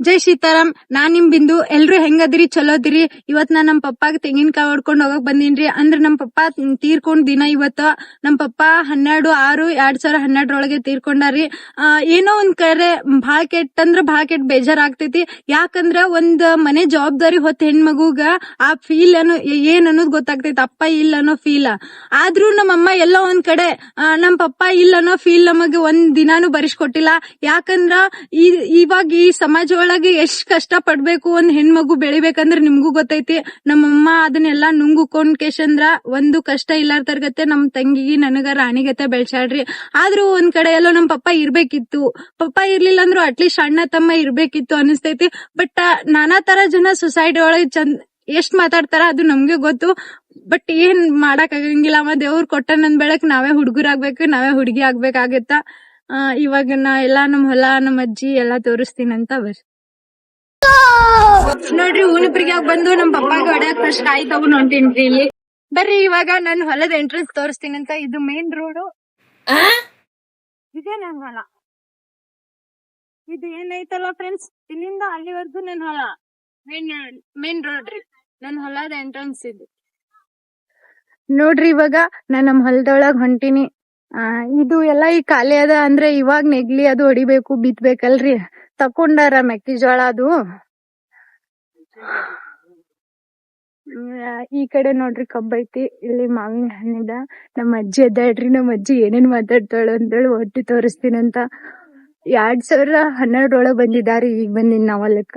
ಜೈ ಸೀತಾರಾಮ್. ನಾನ್ ನಿಮ್ ಬಿಂದು. ಎಲ್ರು ಹೆಂಗದಿರಿ? ಚಲೋದಿರಿ? ಇವತ್ ನಾ ನಮ್ ಪಪ್ಪಾಗ ತೆಂಗಿನಕಾಯಿ ಹೊಡ್ಕೊಂಡ್ ಹೋಗಕ್ ಬಂದೀನ್ರಿ. ಅಂದ್ರ ನಮ್ ಪಪ್ಪಾ ತೀರ್ಕೊಂಡ್ ದಿನ ಇವತ್ತ. ನಮ್ ಪಪ್ಪಾ 12/6/2012 ತೀರ್ಕೊಂಡಾರಿ. ಏನೋ ಒಂದ್ ಕರೆ ಭಾಳ ಕೆಟ್ಟಂದ್ರ ಭಾಳ ಕೆಟ್ಟ ಬೇಜಾರ್ ಆಗ್ತೈತಿ. ಯಾಕಂದ್ರ ಒಂದ್ ಮನೆ ಜವಾಬ್ದಾರಿ ಹೊತ್ತ ಹೆಣ್ಮಗುಗ ಆ ಫೀಲ್ ಏನ್ ಅನ್ನೋದ್ ಗೊತ್ತಾಗ್ತೈತಿ. ಅಪ್ಪ ಇಲ್ಲ ಅನ್ನೋ ಫೀಲ್. ಆದ್ರೂ ನಮ್ಮಮ್ಮ ಎಲ್ಲೋ ಒಂದ್ ಕಡೆ ನಮ್ ಪಪ್ಪ ಇಲ್ಲ ಅನ್ನೋ ಫೀಲ್ ನಮಗೆ ಒಂದ್ ದಿನಾನು ಬರಿಸ್ಕೊಟ್ಟಿಲ್ಲ. ಯಾಕಂದ್ರ ಇವಾಗ ಈ ಸಮಾಜ ಒಳಗೆ ಎಷ್ಟ್ ಕಷ್ಟ ಪಡ್ಬೇಕು ಒಂದ್ ಹೆಣ್ಮಗು ಬೆಳಿಬೇಕಂದ್ರ ನಿಮ್ಗೂ ಗೊತ್ತೈತಿ. ನಮ್ಮಮ್ಮ ಅದನ್ನೆಲ್ಲಾ ನುಂಗುಕೊಂಡ್ ಕೇಶಂದ್ರ ಒಂದು ಕಷ್ಟ ಇಲ್ಲಾರ್ದರ್ಗತ್ತೆ ನಮ್ ತಂಗಿಗೆ ನನಗ ರಾಣಿಗತೆ ಬೆಳ್ಸಾಡ್ರಿ. ಆದ್ರೂ ಒಂದ್ ಕಡೆ ಎಲ್ಲೋ ನಮ್ ಪಪ್ಪ ಇರ್ಬೇಕಿತ್ತು. ಪಪ್ಪ ಇರ್ಲಿಲ್ಲ ಅಂದ್ರು ಅಟ್ಲೀಸ್ಟ್ ಅಣ್ಣ ತಮ್ಮ ಇರ್ಬೇಕಿತ್ತು ಅನಿಸ್ತೈತಿ. ಬಟ್ ನಾನಾ ತರ ಜನ ಸೊಸೈಟಿ ಒಳಗೆ ಎಷ್ಟ್ ಮಾತಾಡ್ತಾರ ಅದು ನಮ್ಗೆ ಗೊತ್ತು. ಬಟ್ ಏನ್ ಮಾಡಕ್ ಆಗಂಗಿಲ್ಲ. ದೇವ್ರು ಕೊಟ್ಟ ನನ್ ಬೆಳಕ್ ನಾವೇ ಹುಡುಗರಾಗ್ಬೇಕು, ನಾವೇ ಹುಡುಗಿ ಆಗ್ಬೇಕಾಗತ್ತ. ಇವಾಗ ನಾ ಎಲ್ಲಾ ನಮ್ ಹೊಲ ನಮ್ ಅಜ್ಜಿ ಎಲ್ಲಾ ತೋರಿಸ್ತೀನಂತ ಬರ್ರಿ ನೋಡ್ರಿ. ಊನಪ್ರಿಗೆ ಬಂದು ನಮ್ ಪಪ್ಪಾಗ ಹೊಡ್ಯಾಕ್ ಫಸ್ಟ್ ಕಾಯಿ ತಗೊಂಡ್ ಹೊಂಟೀನ್ರಿ ಇಲ್ಲಿ. ಬರ್ರಿ ಇವಾಗ ನನ್ ಹೊಲದ ಎಂಟ್ರೆನ್ಸ್ ತೋರಿಸ್ತೀನಂತ. ಇದು ಮೇನ್ ರೋಡ್. ಇದೇ ನನ್ ಹೊಲ. ಇದು ಏನೈತಲ್ಲ ಫ್ರೆಂಡ್ಸ್, ಇಲ್ಲಿಂದ ಅಲ್ಲಿವರೆಗೂ ನನ್ ಹೊಲ. ಮೇನ್ ರೋಡ್ ರೀ. ನನ್ ಹೊಲದ ಎಂಟ್ರೆನ್ಸ್ ಇದು ನೋಡ್ರಿ. ಇವಾಗ ನಾನ್ ನಮ್ ಹೊಲದೊಳಗ್ ಹೊಂಟೀನಿ. ಇದು ಎಲ್ಲಾ ಈ ಖಾಲಿ ಅದ ಅಂದ್ರೆ ಇವಾಗ ನೆಗ್ಲಿ ಅದು ಹೊಡಿಬೇಕು, ಬಿತ್ಬೇಕಲ್ರಿ. ತಕೊಂಡಾರ ಮೆಕ್ಕೆಜೋಳ ಅದು. ಈ ಕಡೆ ನೋಡ್ರಿ ಕಬ್ಬ ಐತಿ. ಇಲ್ಲಿ ಮಾವಿನ ಹಣ್ಣಿದ. ನಮ್ಮ ಅಜ್ಜಿ ಅದಾಳ್ರಿ. ನಮ್ಮ ಅಜ್ಜಿ ಏನೇನ್ ಮಾತಾಡ್ತಾಳ ಅಂತೇಳಿ ಒಟ್ಟಿ ತೋರಿಸ್ತೀನಂತ. 2012 ಬಂದಿದಾರಿ. ಈಗ ಬಂದಿನ್ ನಾವ್ ಹೊಲಕ್ಕ.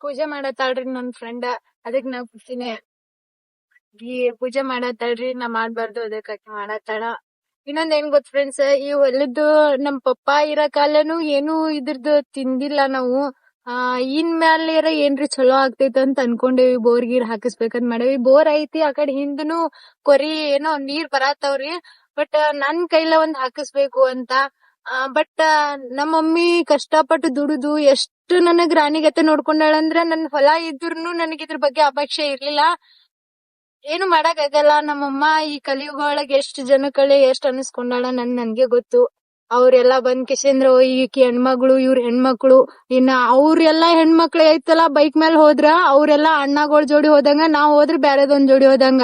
ಪೂಜೆ ಮಾಡತ್ತಾಳ್ರಿ ನನ್ ಫ್ರೆಂಡ್. ಅದಕ್ ನಾ ಕೂತೀನಿ. ಈ ಪೂಜೆ ಮಾಡತ್ತಾಳ್ರಿ. ನಾ ಮಾಡ್ಬಾರ್ದು ಅದಕ್ಕೆ ಆಕಿ ಮಾಡತ್ತಾಳ. ಇನ್ನೊಂದ್ ಏನ್ ಗೊತ್ತ ಫ್ರೆಂಡ್ಸ್, ಈ ಹೊಲದ್ದು ನಮ್ ಪಪ್ಪಾ ಇರೋ ಕಾಲನು ಏನು ಇದ್ರದ್ದು ತಿಂದಿಲ್ಲ ನಾವು. ಇನ್ ಮ್ಯಾಲ ಏನ್ರಿ ಚಲೋ ಆಗ್ತೈತಿ ಅಂತ ಅನ್ಕೊಂಡೇವಿ. ಬೋರ್ ಗೀರ್ ಹಾಕಿಸ್ಬೇಕಂತ ಮಾಡೇವಿ. ಬೋರ್ ಐತಿ ಆ ಕಡೆ ಹಿಂದನು ಕೊರಿ ಏನೋ ನೀರ್ ಬರಾತಾವ್ರಿ. ಬಟ್ ನನ್ ಕೈಲ ಒಂದ್ ಹಾಕಿಸ್ಬೇಕು ಅಂತ. ಬಟ್ ನಮ್ಮ ಮಮ್ಮಿ ಕಷ್ಟಪಟ್ಟು ದುಡುದು ಎಷ್ಟು ನನಗ್ ರಾಣಿಗತೆ ನೋಡ್ಕೊಂಡಾಳಂದ್ರ ನನ್ ಹೊಲ ಇದ್ರುನು ನನಗ್ ಇದ್ರ ಬಗ್ಗೆ ಅಪೇಕ್ಷೆ ಇರ್ಲಿಲ್ಲ. ಏನು ಮಾಡಕ್ ಆಗಲ್ಲ. ನಮ್ಮಮ್ಮ ಈ ಕಲಿಯುಗ ಒಳಗೆ ಎಷ್ಟ್ ಜನಕಳೆ ಎಷ್ಟ್ ಅನಿಸ್ಕೊಂಡಾಳ ನನ್ಗೆ ಗೊತ್ತು. ಅವ್ರೆಲ್ಲಾ ಬಂದ್ ಕಿಶೇಂದ್ರ ಈಕಿ ಹೆಣ್ಮಗಳು, ಇವ್ರ ಹೆಣ್ಮಕ್ಳು. ಇನ್ನ ಅವ್ರೆಲ್ಲಾ ಹೆಣ್ಮಕ್ಳು ಐತಲ್ಲ ಬೈಕ್ ಮೇಲೆ ಹೋದ್ರ ಅವ್ರೆಲ್ಲಾ ಅಣ್ಣಗಳ ಜೋಡಿ ಹೋದಂಗ, ನಾವ್ ಹೋದ್ರ ಬ್ಯಾರೆದೊಂದ್ ಜೋಡಿ ಹೋದಂಗ.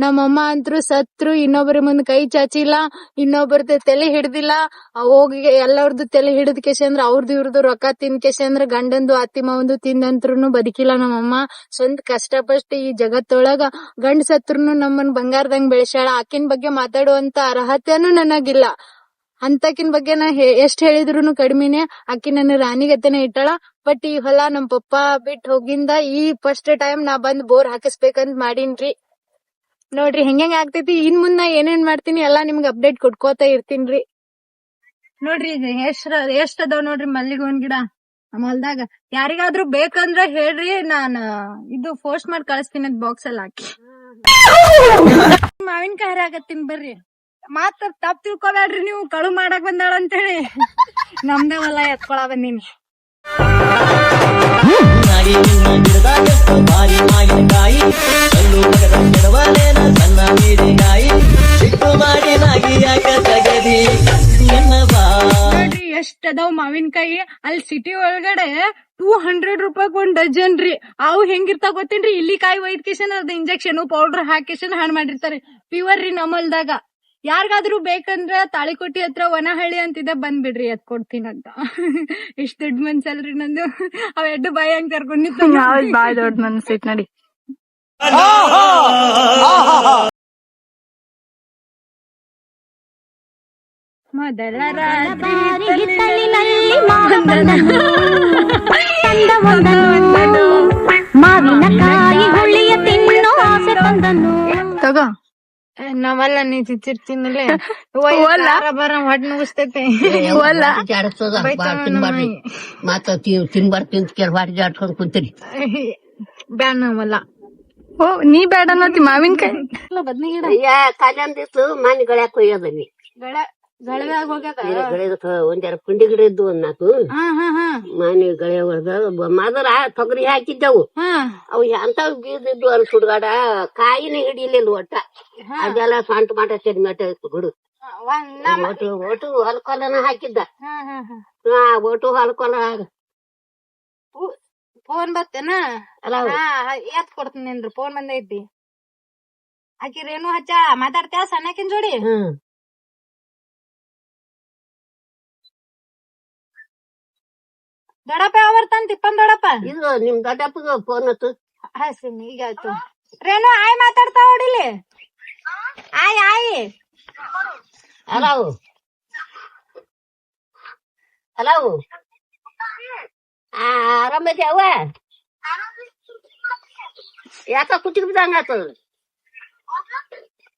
ನಮ್ಮಮ್ಮ ಅಂತರು ಸತ್ರು ಇನ್ನೊಬ್ರ ಮುಂದ್ ಕೈ ಚಾಚಿಲ್ಲ, ಇನ್ನೊಬ್ರದ್ದು ತಲೆ ಹಿಡ್ದಿಲ್ಲ. ಹೋಗಿ ಎಲ್ಲರದ್ದು ತಲೆ ಹಿಡಿದ್ ಕೇಶಂದ್ರ ಅವ್ರದ್ದು ಇವ್ರದ್ದು ರೊಕ್ಕ ತಿಂದ್ ಕೇಶಂದ್ರ ಗಂಡಂದು ಅತ್ತಿ ಮಾವಂದು ತಿಂದಂತ್ರುನು ಬದುಕಿಲ್ಲ ನಮ್ಮಮ್ಮ. ಸ್ವಂತ ಕಷ್ಟಪಟ್ಟು ಈ ಜಗತ್ತೊಳಗ ಗಂಡ ಸತ್ರುನು ನಮ್ಮನ್ ಬಂಗಾರದಂಗ್ ಬೆಳೆಸ್ಯಾಳ. ಆಕಿನ್ ಬಗ್ಗೆ ಮಾತಾಡುವಂತ ಅರ್ಹತೆನೂ ನನಗಿಲ್ಲ. ಅಂತಕಿನ್ ಬಗ್ಗೆ ನಾ ಎಷ್ಟ್ ಹೇಳಿದ್ರುನು ಕಡಿಮೆನೆ. ಆಕಿ ನನ್ನ ರಾಣಿಗತೆನೆ ಇಟ್ಟಾಳ. ಬಟ್ ಈ ಹೊಲ ನಮ್ ಪಪ್ಪ ಬಿಟ್ಟು ಹೋಗಿಂದ ಈ ಫಸ್ಟ್ ಟೈಮ್ ನಾ ಬಂದ್ ಬೋರ್ ಹಾಕಿಸ್ಬೇಕಂತ ಮಾಡೀನ್ರಿ. ನೋಡ್ರಿ ಹೆಂಗ್ ಆಗ್ತೈತಿ. ಇನ್ ಮುಂದ್ ನಾ ಏನೇನ್ ಮಾಡ್ತೀನಿ ಎಲ್ಲಾ ನಿಮ್ಗೆ ಅಪ್ಡೇಟ್ ಕೊಡ್ಕೋತಾ ಇರ್ತೀನ್ರಿ. ನೋಡ್ರಿ ಎಷ್ಟ್ ಅದಾವ್ ನೋಡ್ರಿ ಮಲ್ಲಿಗೆ ಗಿಡ ನಮ್ಮ ಹೊಲ್ದಾಗ. ಯಾರಿಗಾದ್ರೂ ಬೇಕಂದ್ರ ಹೇಳ್ರಿ, ನಾನ್ ಇದು ಪೋಸ್ಟ್ ಮಾಡಿ ಕಳಿಸ್ತೀನಿ ಬಾಕ್ಸ್ ಅಲ್ಲಿ ಹಾಕಿ. ಮಾವಿನಕಾಯಿ ಹರಾಕತ್ತೀನಿ ಬರ್ರಿ. ಮಾತ್ರ ತಪ್ಪ ತಿಳ್ಕೊಬ್ಯಾಡ್ರಿ ನೀವು, ಕಳು ಮಾಡಕ್ ಬಂದಾಳ ಅಂತೇಳಿ. ನಮ್ದೇ ಹೊಲ ಎತ್ಕೊಳ ಬಂದೀನಿ. ನೋಡ್ರಿ ಎಷ್ಟ್ ಅದಾವ್ ಮಾವಿನಕಾಯಿ. ಅಲ್ಲಿ ಸಿಟಿ ಒಳಗಡೆ 200 ರೂಪಾಯಿ ಒಂದ್ ಡಜನ್ ರೀ. ಅವು ಹೆಂಗಿರ್ತಾವ ಗೊತ್ತೇನ್ರಿ? ಇಲ್ಲಿ ಕಾಯಿ ಒಯ್ದ್ ಕೇಶನ್ ಅದ್ ಇಂಜೆಕ್ಷನ್ ಪೌಡರ್ ಹಾಕಿಶನ್ ಹಣ್ಣ್ ಮಾಡಿರ್ತಾರೆ. ಪ್ಯೂರ್ ರೀ ನಮ್ಮಲ್ದಾಗ. ಯಾರಿಗಾದ್ರೂ ಬೇಕಂದ್ರ ತಾಳಿಕೋಟಿ ಹತ್ರ ವನಹಳ್ಳಿ ಅಂತಿದೆ, ಬಂದ್ಬಿಡ್ರಿ ಎತ್ಕೊಡ್ತೀನಂತ. ಎಷ್ಟ್ ದೊಡ್ಡ ಮನ್ಸಲ್ರಿ ನಂದು. ಅವ್ ಎಡ್ಡು ಬಾಯಿ ಹಂಗ್ ಕರ್ಕೊಂಡಿರ್ತಾವ. ಬಾಯ್ ದೊಡ್ಡ ಮನ್ಸೈತ್ ನೋಡಿ. ಮೊದಲ ಮಾವಿನಕಾಯಿ ಹುಳಿಯ ತಿನ್ನೋ ಆಸೆ ತಂದನು. ತಗೋ. ನಾವಲ್ಲ ನೀ ತಿಂತಿರ್ತೀನಲ್ಲೇ ಬರ ಹೊಟ್ಟೆ ನುಗ್ಸ್ತೈತೆ. ಮತ್ತ ತಿನ್ಬಾರ್ದು ಹೊಟ್ಟೆ ಜಾಡ್ಸ್ಕೊಂಡ್ ಕುಂತೀರಿ. ಬ್ಯಾಡ ನಾವಲ್ಲ. ಓ ನೀ ಬೇಡ ಅನ್ನತಿ ಮಾವಿನಕಾಯಿ ಬದ್ನಿ ಗಿಡ ಕಲ್ಯಾಂದಿತ್ತು ಮನೆ ಗಳಾಕ್ ಕೊಯ್ಯೋದವಿ. ಒಂದೆರ ಪುಂಡಿ ಗಿಡ ಇದ್ದು ಒಂದ್ 4 ಮನೆ ಗಳೆ ಹೊಡೆದ ಮೊದಲ ತೊಗರಿ ಹಾಕಿದ್ದವು. ಅವು ಎಂತಾವ್ ಬೀದಿದ್ದು ಅಲ್ಲಿ ಸುಡ್ಗಾಡ ಕಾಯಿನ ಹಿಡಿಲಿಲ್ಲ ಒಟ್ಟ. ಅದೆಲ್ಲ ಸ್ವಂತ ಮಾಟ ಚೆಡ್ಮೆಟ ಇತ್ತು ಗುಡು. ಒಟ್ಟು ಹೊಲಕೊಲನ ಹಾಕಿದ್ದ. ಒಟ್ಟು ಹೊಲಕೊಲ ಫೋನ್ ಬರ್ತೇನ ಅಲ್ಲ ಎತ್ ಕೊಡ್ತೀನಿ ಅಂದ್ರು ಫೋನ್ ಬಂದೈತಿ ಆಕಿ ರೇಣು ಹಚ್ಚ ಮಾತಾಡ್ತೇವ ಸಣ್ಣಕಿನ್ ಜೋಡಿ ದೊಡ್ಡಪ್ಪ ಯಾವ ಬರ್ತಾನ ತಿಪ್ಪನ್ ದೊಡ್ಡಪ್ಪ ಇದು ನಿಮ್ ದೊಡ್ಡಪ್ಪಗ ಫೋನ್ ಹತ್ತು ಹಸಿನಿ ಈಗ ಆಯ್ತು ರೇಣು ಆಯ್ ಮಾತಾಡ್ತಾ ಹೊಡಿಲಿ ಆಯ್ ಆಯ್ ಹಲೋ ಹಲೋ ಆರಾಮೈತಿ ಅವ್ವ ಯಾಕ ಕುತ್ತಿಗೆ ಬಿದ್ದಂಗಾತು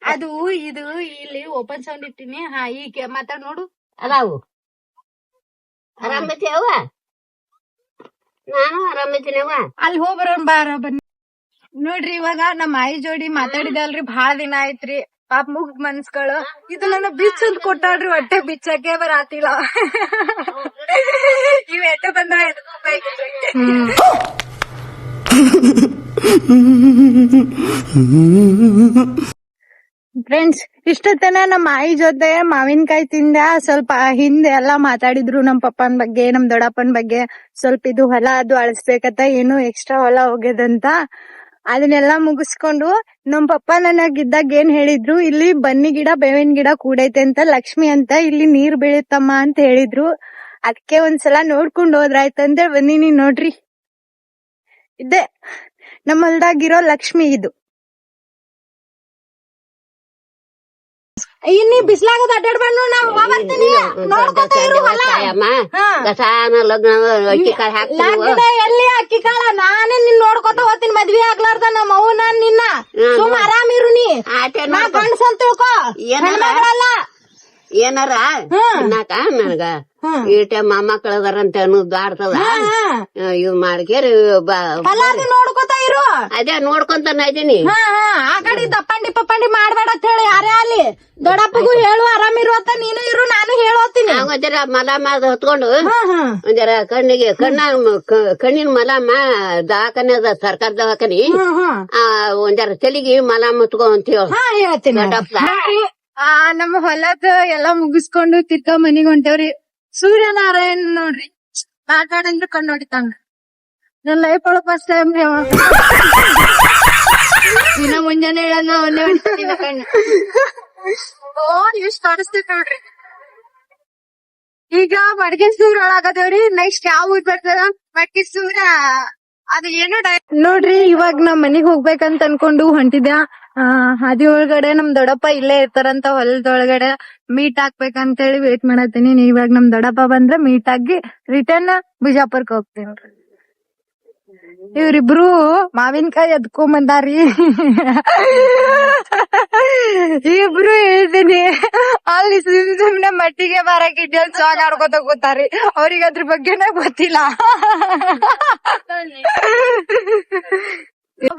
ಅದು ಇದು ಇಲ್ಲಿ ಓಪನ್ ಸೌಂಡ್ ಇಟ್ಟಿನಿ ಹಾ ಈಗ ಮಾತಾಡ್ ನೋಡು ಹಲೋ ಆರಾಮೈತಿ ಅವ್ವ ನಾನು ಆರಾಮೈತೀನಿ ಅವ್ವ ಅಲ್ಲಿ ಹೋಗ್ಬರೋಣ ಬಾರ ಬನ್ನಿ ನೋಡ್ರಿ ಇವಾಗ ನಮ್ಮ ಆಯಿ ಜೋಡಿ ಮಾತಾಡಿದಲ್ರಿ ಬಾಳ ದಿನ ಆಯ್ತ್ರಿ ಪಾಪ ಮುಗ್ ಮನ್ಸ್ಗಳು ಇದು ನನ್ನ ಬಿಚ್ ಅಂತ ಕೊಟ್ಟಾಡ್ರಿ ಹೊಟ್ಟೆ ಬಿಚ್ಚಕ್ಕೆ ಬರಾತಿಲ್ಲ ಇವ್ ಎಟ್ಟು ಬಂದ ಫ್ರೆಂಡ್ಸ್ ಇಷ್ಟೊತ್ತನ ನಮ್ಮ ಆಯಿ ಜೊತೆ ಮಾವಿನಕಾಯಿ ತಿಂದ ಸ್ವಲ್ಪ ಹಿಂದೆ ಎಲ್ಲಾ ಮಾತಾಡಿದ್ರು ನಮ್ ಪಪ್ಪನ್ ಬಗ್ಗೆ ನಮ್ ದೊಡ್ಡಪ್ಪನ್ ಬಗ್ಗೆ ಸ್ವಲ್ಪ ಇದು ಹೊಲ ಅದು ಅಳಿಸ್ಬೇಕಂತ ಏನು ಎಕ್ಸ್ಟ್ರಾ ಹೊಲ ಹೋಗ್ಯದಂತ ಅದನ್ನೆಲ್ಲಾ ಮುಗಿಸ್ಕೊಂಡು ನಮ್ ಪಪ್ಪ ನನಗಿದ್ದಾಗ ಏನ್ ಹೇಳಿದ್ರು ಇಲ್ಲಿ ಬನ್ನಿ ಗಿಡ ಬೇವಿನ ಗಿಡ ಕೂಡೈತೆ ಅಂತ ಲಕ್ಷ್ಮಿ ಅಂತ ಇಲ್ಲಿ ನೀರ್ ಬೀಳುತ್ತಮ್ಮ ಅಂತ ಹೇಳಿದ್ರು ಅದಕ್ಕೆ ಒಂದ್ಸಲ ನೋಡ್ಕೊಂಡ್ ಹೋದ್ರಾಯ್ತಂತ ಬಂದಿನಿ ನೋಡ್ರಿ ಇದೇ ನಮ್ಮ ಹೊಲ್ದಾಗಿರೋ ಲಕ್ಷ್ಮಿ ಇದು ಇನ್ನಿ ಬಿಸ್ಲಾಗದ ಅಡ್ಡಾಡ್ಬಣ್ಣು ನಾ ಬರ್ತೀನಿ ನೋಡ್ಕೊತ ಇರು ಹೊಲ ಗಸಾನ ಲಗ್ನ ಅಕ್ಕಿ ಕಾಳು ಹಾಕ್ತೀವಿ ಎಲ್ಲಿ ಅಕ್ಕಿ ಕಾಳ ನಾನೇ ನಿನ್ ನೋಡ್ಕೊತ ಹೋಗ್ತೀನಿ ಮದ್ವಿ ಆಗ್ಲಾರ್ದ ನಮ್ಮ ಅವು ನಾನ್ ನಿನ್ನ ಸುಮ್ ಆರಾಮಿರು ನೀ ನಾ ಗಂಡ್ಸ ಅಂತ ತಿಳ್ಕೊ ಹೆಣ್ಮಗಳಲ್ಲ ಏನಾರ ತಿನ್ನಾಕ ನನಗ ಈಟ ಮೊಮ್ಮಕ್ಕಳದಾರಂತ ಅನ್ನೋದು ಆಡ್ತದ ಇವ್ ಮಾಡ್ಕೇರಿ ನೋಡ್ಕೊತ ಇರು ಅದೇ ನೋಡ್ಕೊಂತಾನ ಇದೀನಿ ಆ ಕಡೆ ದಪ್ಪಂಡಿ ಪಪ್ಪಂಡಿ ಮಾಡ್ಬೇಡ ಅಂತ ಹೇಳಿ ಯಾರೇ ಅಲ್ಲಿ ದೊಡ್ಡಪ್ಪಗೂ ಹೇಳು ಆರಾಮಿರು ಅಂತ ನೀನು ಇರು ನಾನು ಹೇಳೋತೀನಿ ಒಂದರ ಮಲಾಮ ಹೊತ್ಕೊಂಡು ಒಂದರ ಕಣ್ಣಿಗೆ ಕಣ್ಣಿನ ಮಲಾಮ ದವಾಖಾನೆ ಅದ ಸರ್ಕಾರ ದವಾಖಾನಿ ಒಂದರ ತಲೆಗೆ ಮಲಾಮ ಹೊತ್ಕೊ ಅಂತ ಹೇಳ್ತೀನಿ ದೊಡ್ಡಪ್ಪ ನಮ್ಮ ಹೊಲದ ಎಲ್ಲಾ ಮುಗಿಸ್ಕೊಂಡು ತಿರ್ಗ ಮನಿಗ್ ಹೊಂಟೇವ್ರಿ ಸೂರ್ಯನಾರಾಯಣ್ ನೋಡ್ರಿ ಮಾತಾಡಂದ್ರೆ ಕಣ್ಣು ಹೊಡಿತಾಂಗ ನನ್ ಲೈಫ್ ಒಳಗ್ ಫಸ್ಟ್ ಟೈಮ್ ದಿನ ಮುಂಜಾನೆ ಹೇಳಂಗ ಒಂದೇ ಹೊಡಿತೀನಿ ಕಣ್ಣು ಎಷ್ಟ್ ಕಾಣಿಸ್ತೇವ್ ನೋಡ್ರಿ ಈಗ ಮಡ್ಗೆ ಸೂರ್ ಒಳಗದೇವ್ರಿ ನೆಕ್ಸ್ಟ್ ಯಾವ ಊರ್ ಬರ್ತದ ಮಡ್ಗೆ ಸೂರ ಅದು ಏನೋ ನೋಡ್ರಿ ಇವಾಗ ನಮ್ ಮನಿಗ್ ಹೋಗ್ಬೇಕಂತ ಅನ್ಕೊಂಡು ಹೊಂಟಿದ್ಯಾ ಹಾದಿ ಒಳಗಡೆ ನಮ್ ದೊಡ್ಡಪ್ಪ ಇಲ್ಲೇ ಇರ್ತಾರಂತ ಹೊಲದೊಳಗಡೆ ಮೀಟ್ ಹಾಕ್ಬೇಕಂತ ಹೇಳಿ ವೇಟ್ ಮಾಡತ್ತೀನಿ ಇವಾಗ ನಮ್ ದೊಡ್ಡಪ್ಪ ಬಂದ್ರೆ ಮೀಟ್ ಆಗಿ ರಿಟರ್ನ್ ಬಿಜಾಪುರ್ಕ್ ಹೋಗ್ತೀನಿ ಇವ್ರಿಬ್ರು ಮಾವಿನಕಾಯಿ ಎದ್ಕೊಂಡ್ ಬಂದಾರಿ ಇಬ್ರು ಹೇಳ್ತೀನಿ ಅಲ್ಲಿ ಸುಮ್ನೆ ಮಟ್ಟಿಗೆ ಬರಕಿದ್ದೆ ಅಲ್ಲಿ ಸಾಂಗ್ ಆಡ್ಕೊತ ಕೂತಾರಿ ಅವ್ರಿಗೆ ಅದ್ರ ಬಗ್ಗೆನೇ ಗೊತ್ತಿಲ್ಲ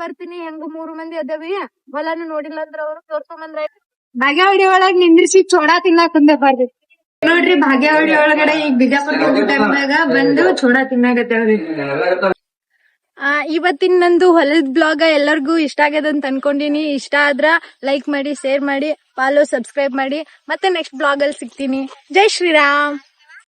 ಬರ್ತೀನಿ ಹೆಂಗ 3 ಮಂದಿ ಅದಾವಿ ಹೊಲನು ನೋಡಿಲ್ಲ ಅಂದ್ರ ಅವ್ರು ತೋರ್ಸ್ಕೊಂಬಂದ್ರ ಭಾಗ್ಯವಾಡಿ ಒಳಗ್ ನಿಂದ್ರಿಸಿ ಚೋಡಾ ತಿನ್ನಾಕ್ ಕುಂದೆ ಬರ್ರಿ ನೋಡ್ರಿ ಭಾಗ್ಯವಾಡಿ ಒಳಗಡೆ ಈಗ ಬಿಜಾಪುರ ಟೈಮ್ನಾಗ ಬಂದು ಚೋಡಾ ತಿನ್ನಾಗತ್ತೇವ್ರಿ ಇವತ್ತಿನ ನಂದು ಹೊಲದ್ ಬ್ಲಾಗ್ ಎಲ್ಲರಿಗೂ ಇಷ್ಟ ಆಗ್ಯದಂತ ಅನ್ಕೊಂಡಿನಿ ಇಷ್ಟ ಆದ್ರ ಲೈಕ್ ಮಾಡಿ ಶೇರ್ ಮಾಡಿ ಫಾಲೋ ಸಬ್ಸ್ಕ್ರೈಬ್ ಮಾಡಿ ಮತ್ತೆ ನೆಕ್ಸ್ಟ್ ಬ್ಲಾಗ್ ಅಲ್ಲಿ ಸಿಗ್ತೀನಿ ಜೈ ಶ್ರೀರಾಮ್.